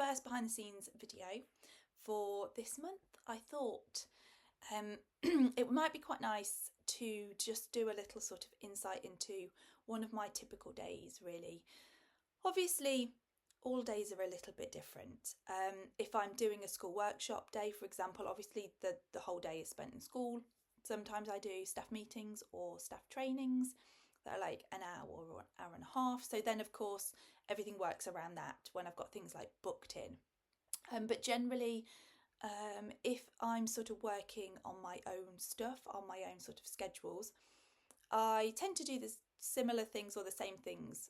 first behind the scenes video for this month. I thought it might be quite nice to just do a little sort of insight into one of my typical days, really. Obviously, all days are a little bit different. If I'm doing a school workshop day, for example, obviously the whole day is spent in school. Sometimes I do staff meetings or staff trainings that are like an hour or an hour and a half. So then, of course, everything works around that when I've got things like booked in. But generally, if I'm sort of working on my own stuff, on my own sort of schedules, I tend to do the similar things or the same things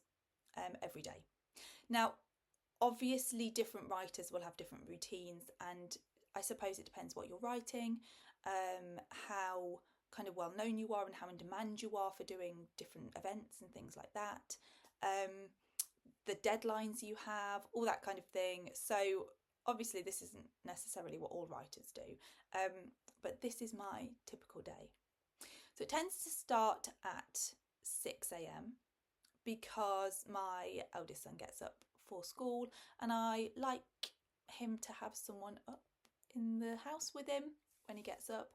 every day. Now, obviously, different writers will have different routines, and I suppose it depends what you're writing, how kind of well known you are, and how in demand you are for doing different events and things like that. The deadlines you have, all that kind of thing. So obviously this isn't necessarily what all writers do, but this is my typical day. So it tends to start at 6 a.m. because my eldest son gets up for school and I like him to have someone up in the house with him when he gets up.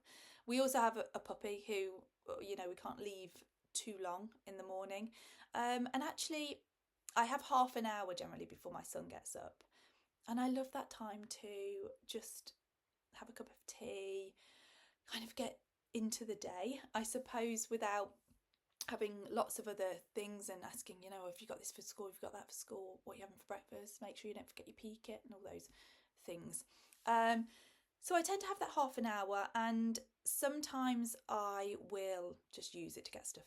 We also have a puppy who, we can't leave too long in the morning. And actually, I have half an hour generally before my son gets up. And I love that time to just have a cup of tea, kind of get into the day, I suppose, without having lots of other things and asking, have you got this for school, have you got that for school, what are you having for breakfast, make sure you don't forget your PE kit and all those things. So I tend to have that half an hour, and sometimes I will just use it to get stuff,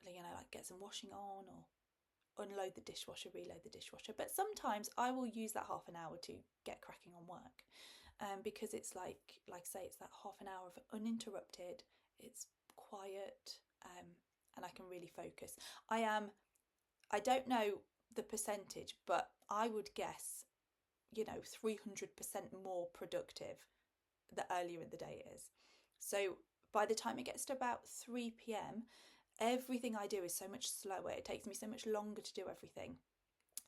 like get some washing on or unload the dishwasher, reload the dishwasher. But sometimes I will use that half an hour to get cracking on work, because it's like I say, it's that half an hour of uninterrupted, it's quiet, and I can really focus. I don't know the percentage, but I would guess, 300% more productive the earlier in the day it is. So by the time it gets to about 3 p.m, everything I do is so much slower. It takes me so much longer to do everything.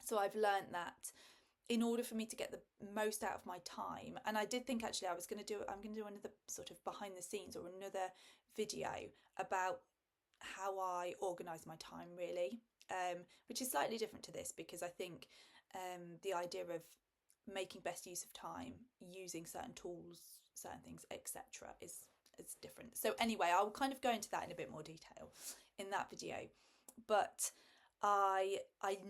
So I've learned that in order for me to get the most out of my time, and I did think actually I'm going to do another sort of behind the scenes or another video about how I organise my time, really, which is slightly different to this, because I think the idea of making best use of time, using certain tools, certain things, etc., is different. So anyway, I'll kind of go into that in a bit more detail in that video. But I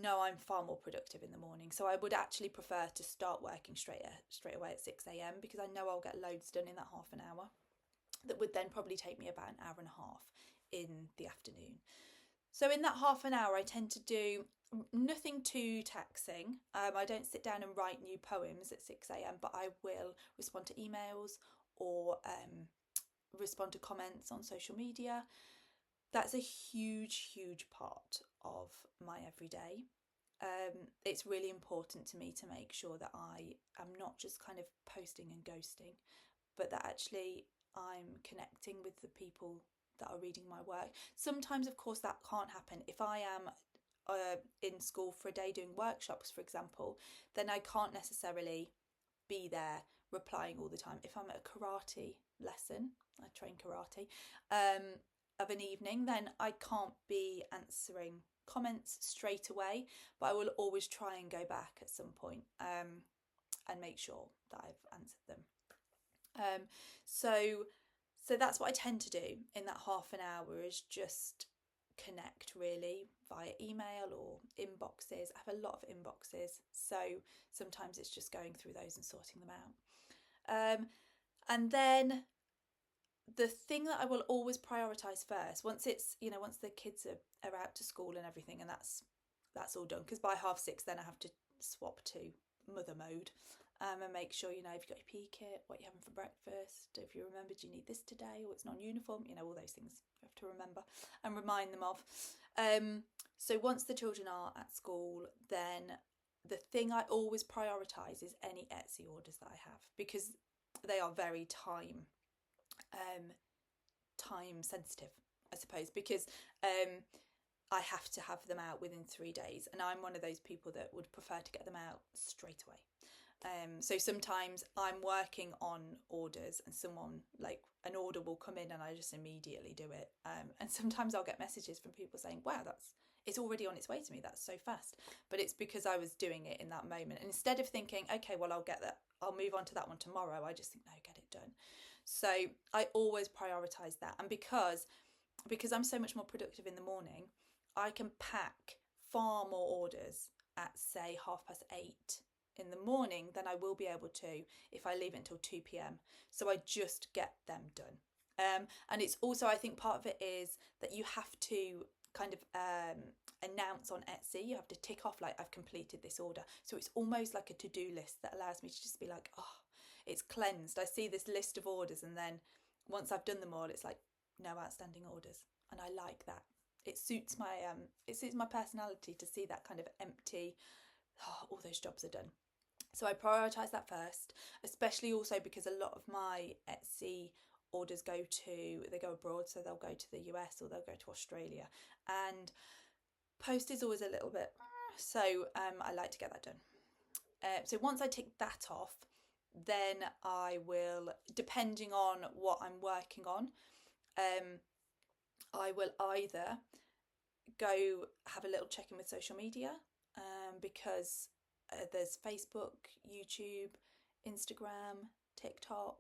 know I'm far more productive in the morning, so I would actually prefer to start working straight away at 6 a.m, because I know I'll get loads done in that half an hour. That would then probably take me about an hour and a half in the afternoon. So in that half an hour, I tend to do nothing too taxing. I don't sit down and write new poems at 6 a.m, but I will respond to emails or respond to comments on social media. That's a huge part of my everyday. It's really important to me to make sure that I am not just kind of posting and ghosting, but that actually I'm connecting with the people that are reading my work. Sometimes, of course, that can't happen. If I am in school for a day doing workshops, for example, then I can't necessarily be there replying all the time. If I'm at a karate lesson, I train karate, of an evening, then I can't be answering comments straight away, but I will always try and go back at some point, and make sure that I've answered them. So that's what I tend to do in that half an hour, is just connect really via email or inboxes. I have a lot of inboxes, so sometimes it's just going through those and sorting them out. And then the thing that I will always prioritise first, once the kids are out to school and everything, and that's all done, because by 6:30 then I have to swap to mother mode, and make sure, if you've got your PE kit, what you're having for breakfast, if you remembered you need this today, or it's non-uniform, all those things you have to remember and remind them of. So once the children are at school, then the thing I always prioritise is any Etsy orders that I have, because they are very time sensitive, I suppose, because I have to have them out within 3 days, and I'm one of those people that would prefer to get them out straight away. So sometimes I'm working on orders and an order will come in and I just immediately do it. And sometimes I'll get messages from people saying, wow, it's already on its way to me. That's so fast. But it's because I was doing it in that moment. And instead of thinking, okay, well, I'll move on to that one tomorrow, I just think, no, get it done. So I always prioritize that. And because I'm so much more productive in the morning, I can pack far more orders at, say, 8:30 in the morning than I will be able to if I leave it until 2 p.m. So I just get them done. And it's also, I think part of it is that you have to kind of announce on Etsy, you have to tick off like, I've completed this order. So it's almost like a to-do list that allows me to just be like, oh, it's cleansed. I see this list of orders, and then once I've done them all, it's like, no outstanding orders. And I like that. It suits my personality to see that kind of empty, all those jobs are done. So I prioritise that first, especially also because a lot of my Etsy orders go abroad, so they'll go to the US or they'll go to Australia, and post is always a little bit, so I like to get that done. So once I tick that off, then I will, depending on what I'm working on, I will either go have a little check in with social media, because there's Facebook, YouTube, Instagram, TikTok.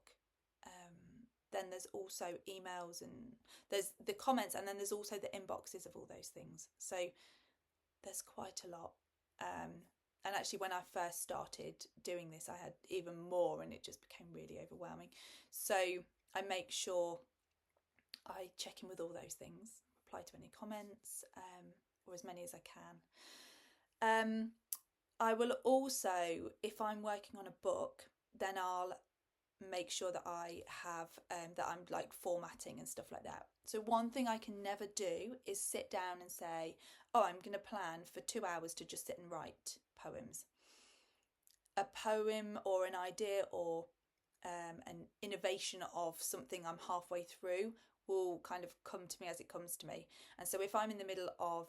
Then there's also emails, and there's the comments, and then there's also the inboxes of all those things. So there's quite a lot. And actually, when I first started doing this, I had even more, and it just became really overwhelming. So I make sure I check in with all those things, reply to any comments, or as many as I can. I will also, if I'm working on a book, then I'll make sure that I have that I'm like formatting and stuff like that. So one thing I can never do is sit down and say, oh, I'm going to plan for 2 hours to just sit and write poems. A poem or an idea or an innovation of something I'm halfway through will kind of come to me as it comes to me. And so if I'm in the middle of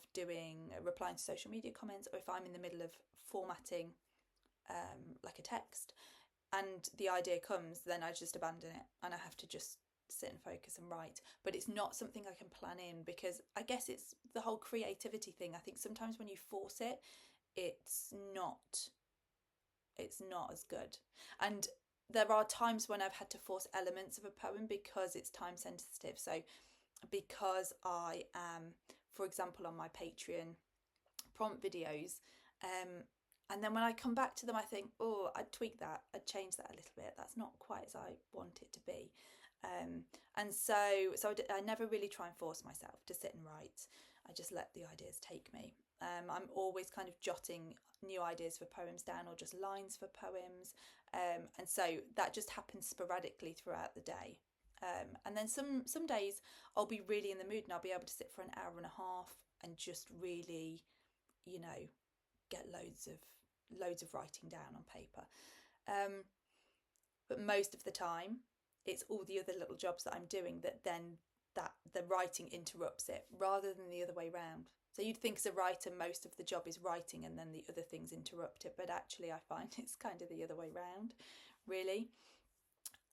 replying to social media comments, or if I'm in the middle of formatting like a text, and the idea comes, then I just abandon it and I have to just sit and focus and write. But it's not something I can plan in, because I guess it's the whole creativity thing. I think sometimes when you force it, it's not as good. And there are times when I've had to force elements of a poem because it's time sensitive. So because I am, for example, on my Patreon prompt videos, and then when I come back to them, I think, oh, I'd tweak that, I'd change that a little bit. That's not quite as I want it to be. And so I never really try and force myself to sit and write. I just let the ideas take me. I'm always kind of jotting new ideas for poems down, or just lines for poems. And so that just happens sporadically throughout the day. And then some days I'll be really in the mood and I'll be able to sit for an hour and a half and just really, get loads of writing down on paper. But most of the time it's all the other little jobs that I'm doing that the writing interrupts it, rather than the other way round. So you'd think as a writer most of the job is writing and then the other things interrupt it, but actually I find it's kind of the other way round, really.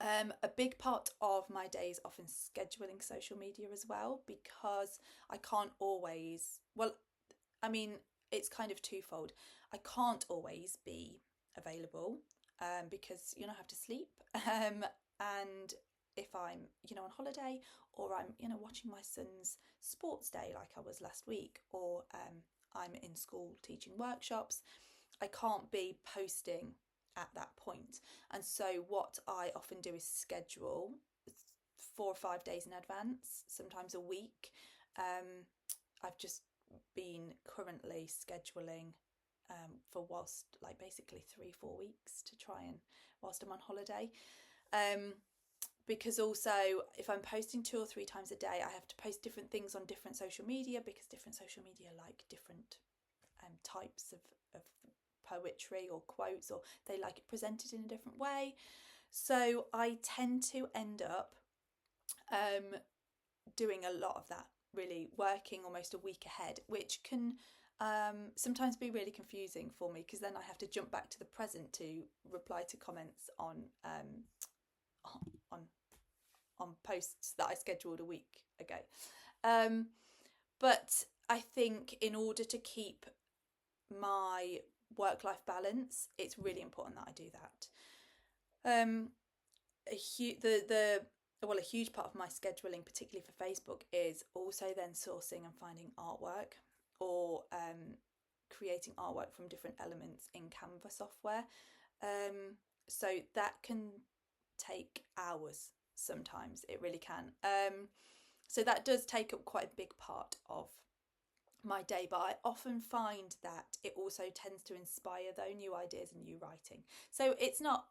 A big part of my day is often scheduling social media as well, because I can't always, it's kind of twofold. I can't always be available because I have to sleep, and if I'm on holiday, or I'm watching my son's sports day like I was last week, or I'm in school teaching workshops, I can't be posting at that point. And so what I often do is schedule 4 or 5 days in advance, sometimes a week. I've just been currently scheduling for basically 3-4 weeks to try and whilst I'm on holiday. Because also if I'm posting 2 or 3 times a day, I have to post different things on different social media, because different social media like different types of poetry or quotes, or they like it presented in a different way. So I tend to end up doing a lot of that, really working almost a week ahead, which can sometimes be really confusing for me, because then I have to jump back to the present to reply to comments on on posts that I scheduled a week ago. But I think in order to keep my work-life balance, it's really important that I do that. A huge part of my scheduling, particularly for Facebook, is also then sourcing and finding artwork, or creating artwork from different elements in Canva software. So that can take hours sometimes, it really can. So that does take up quite a big part of my day, but I often find that it also tends to inspire though new ideas and new writing. So it's not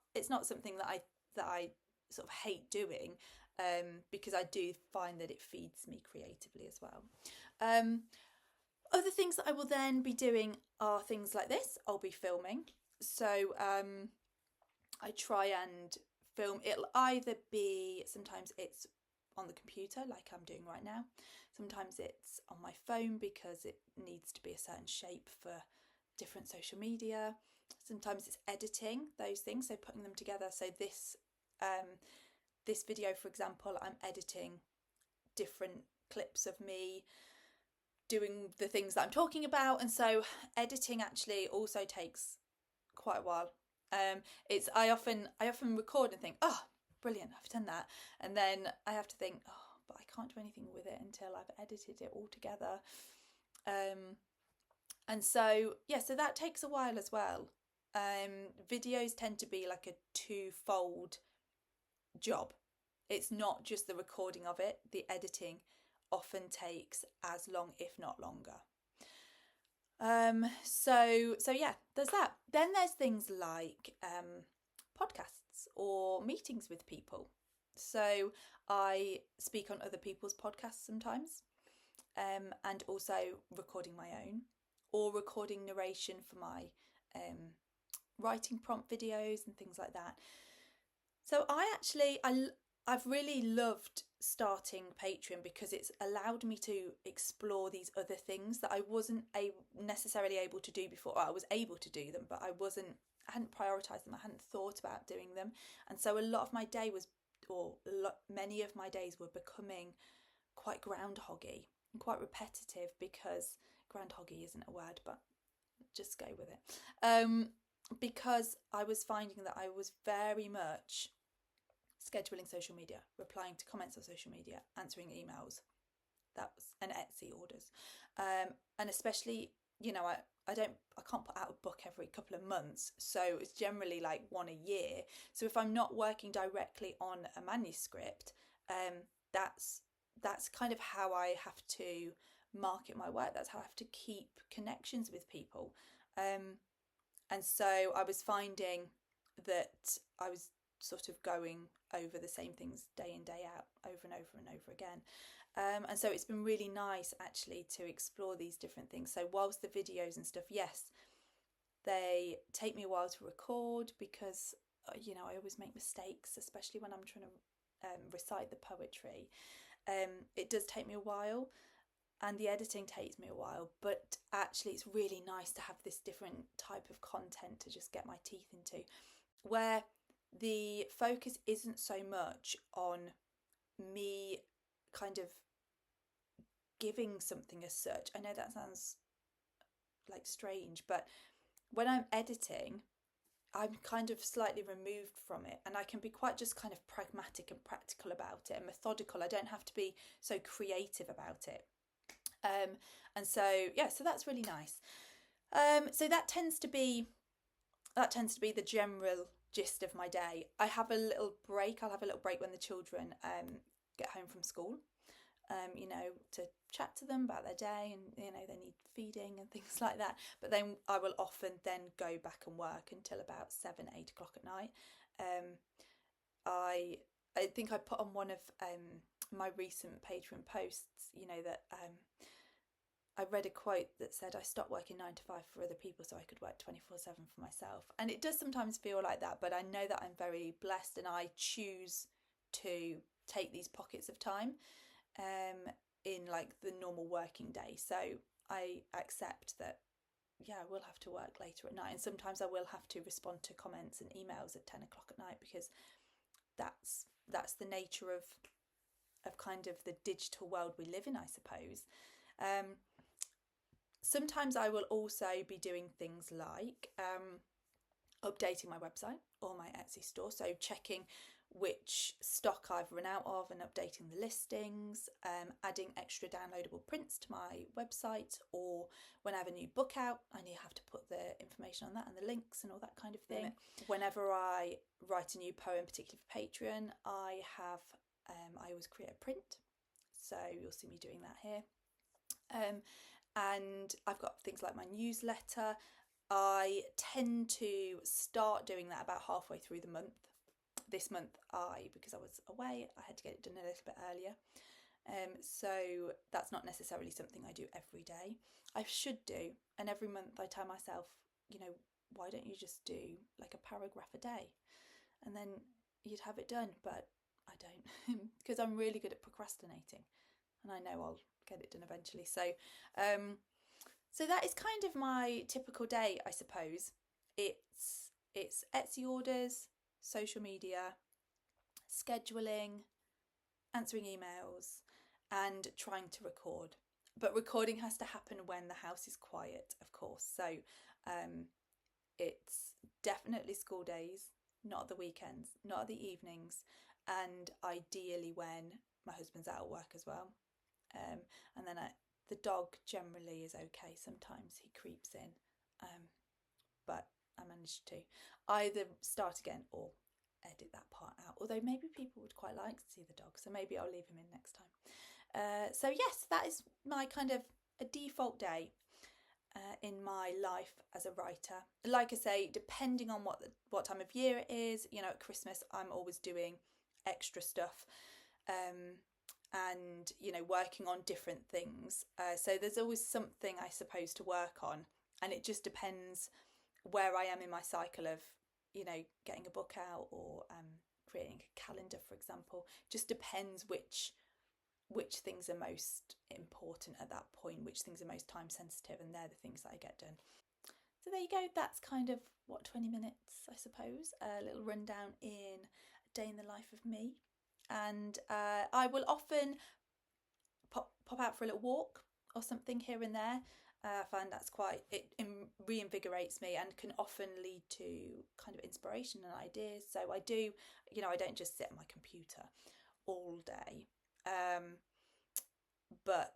something that I sort of hate doing, because I do find that it feeds me creatively as well. Other things that I will then be doing are things like this. I'll be filming. So I try and film. It'll either be, sometimes it's on the computer like I'm doing right now. Sometimes it's on my phone because it needs to be a certain shape for different social media. Sometimes it's editing those things, so putting them together. So this video, for example, I'm editing different clips of me doing the things that I'm talking about, and so editing actually also takes quite a while. I often record and think, oh, brilliant, I've done that, and then I have to think, oh, but I can't do anything with it until I've edited it all together. And so so that takes a while as well. Videos tend to be like a twofold job. It's not just the recording of it, the editing often takes as long, if not longer. So yeah, there's that. Then there's things like podcasts or meetings with people. So I speak on other people's podcasts sometimes, and also recording my own, or recording narration for my writing prompt videos and things like that. So I've really loved starting Patreon because it's allowed me to explore these other things that I wasn't necessarily able to do before. I was able to do them, but I hadn't prioritised them. I hadn't thought about doing them. And so a lot of my day many of my days were becoming quite groundhoggy and quite repetitive, because groundhoggy isn't a word, but just go with it. Because I was finding that I was very much scheduling social media, replying to comments on social media, answering emails, and Etsy orders, and especially, I can't put out a book every couple of months, so it's generally like one a year. So if I'm not working directly on a manuscript, that's kind of how I have to market my work. That's how I have to keep connections with people. And so I was finding that I was sort of going over the same things day in, day out, over and over and over again. And so it's been really nice actually to explore these different things. So whilst the videos and stuff, yes, they take me a while to record, because I always make mistakes, especially when I'm trying to recite the poetry. It does take me a while, and the editing takes me a while, but actually it's really nice to have this different type of content to just get my teeth into, where the focus isn't so much on me kind of giving something as such. I know that sounds like strange, but when I'm editing, I'm kind of slightly removed from it, and I can be quite just kind of pragmatic and practical about it and methodical. I don't have to be so creative about it. And so so that's really nice. So that tends to be the general gist of my day. I have a little break. I'll have a little break when the children get home from school, to chat to them about their day, and they need feeding and things like that. But then I will often then go back and work until about 7-8 o'clock at night. I think I put on one of my recent Patreon posts, that I read a quote that said, I stopped working 9 to 5 for other people so I could work 24/7 for myself. And it does sometimes feel like that, but I know that I'm very blessed, and I choose to take these pockets of time in like the normal working day. So I accept that, yeah, I will have to work later at night, and sometimes I will have to respond to comments and emails at 10 o'clock at night, because that's the nature of kind of the digital world we live in, I suppose. Sometimes I will also be doing things like updating my website or my Etsy store, so checking which stock I've run out of and updating the listings, adding extra downloadable prints to my website, or when I have a new book out, I have to put the information on that and the links and all that kind of thing. Whenever I write a new poem, particularly for Patreon, I always create a print, so you'll see me doing that here. And I've got things like my newsletter. I tend to start doing that about halfway through the month. This month, because I was away, I had to get it done a little bit earlier. So that's not necessarily something I do every day. I should do, and every month I tell myself, why don't you just do like a paragraph a day, and then you'd have it done. But I don't, because I'm really good at procrastinating, and I know I'll get it done eventually. So that is kind of my typical day, I suppose. It's Etsy orders, social media, scheduling, answering emails, and trying to record. But recording has to happen when the house is quiet, of course. So it's definitely school days, not at the weekends, not at the evenings, and ideally when my husband's out at work as well. And then the dog generally is okay. Sometimes he creeps in, but I managed to either start again or edit that part out. Although maybe people would quite like to see the dog, so maybe I'll leave him in next time. So yes, that is my kind of a default day in my life as a writer. Like I say, depending on what time of year it is, at Christmas I'm always doing extra stuff. And working on different things, so there's always something, I suppose, to work on, and it just depends where I am in my cycle of getting a book out or creating a calendar, for example. Just depends which things are most important at that point, which things are most time sensitive, and they're the things that I get done. So there you go, that's kind of 20 minutes, I suppose, a little rundown in a day in the life of me. And I will often pop out for a little walk or something here and there. I find that's it reinvigorates me and can often lead to kind of inspiration and ideas. So I do, I don't just sit on my computer all day. But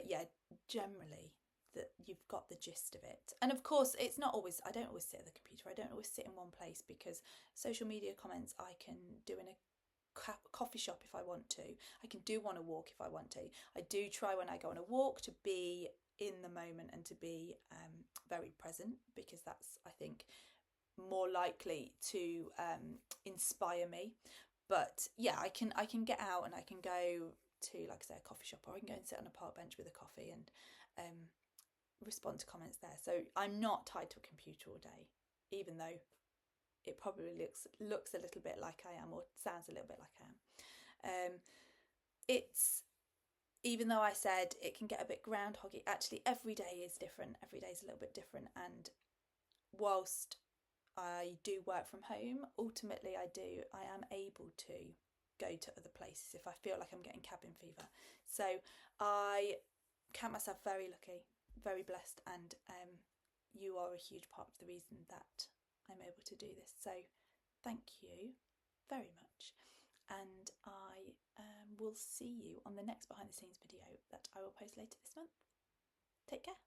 yeah, generally that you've got the gist of it. And of course, it's not always, I don't always sit at the computer. I don't always sit in one place, because social media comments I can do in a coffee shop if I want to. I can do on a walk if I want to. I do try when I go on a walk to be in the moment and to be very present, because that's, I think, more likely to inspire me. But yeah, I can get out and I can go to, like I say, a coffee shop, or I can go and sit on a park bench with a coffee and respond to comments there. So I'm not tied to a computer all day, even though it probably looks a little bit like I am, or sounds a little bit like I am. It's, even though I said it can get a bit groundhoggy, actually every day is different. Every day is a little bit different. And whilst I do work from home, ultimately I am able to go to other places if I feel like I'm getting cabin fever. So I count myself very lucky, very blessed, and you are a huge part of the reason that I'm able to do this. So thank you very much, and I will see you on the next behind the scenes video that I will post later this month. Take care.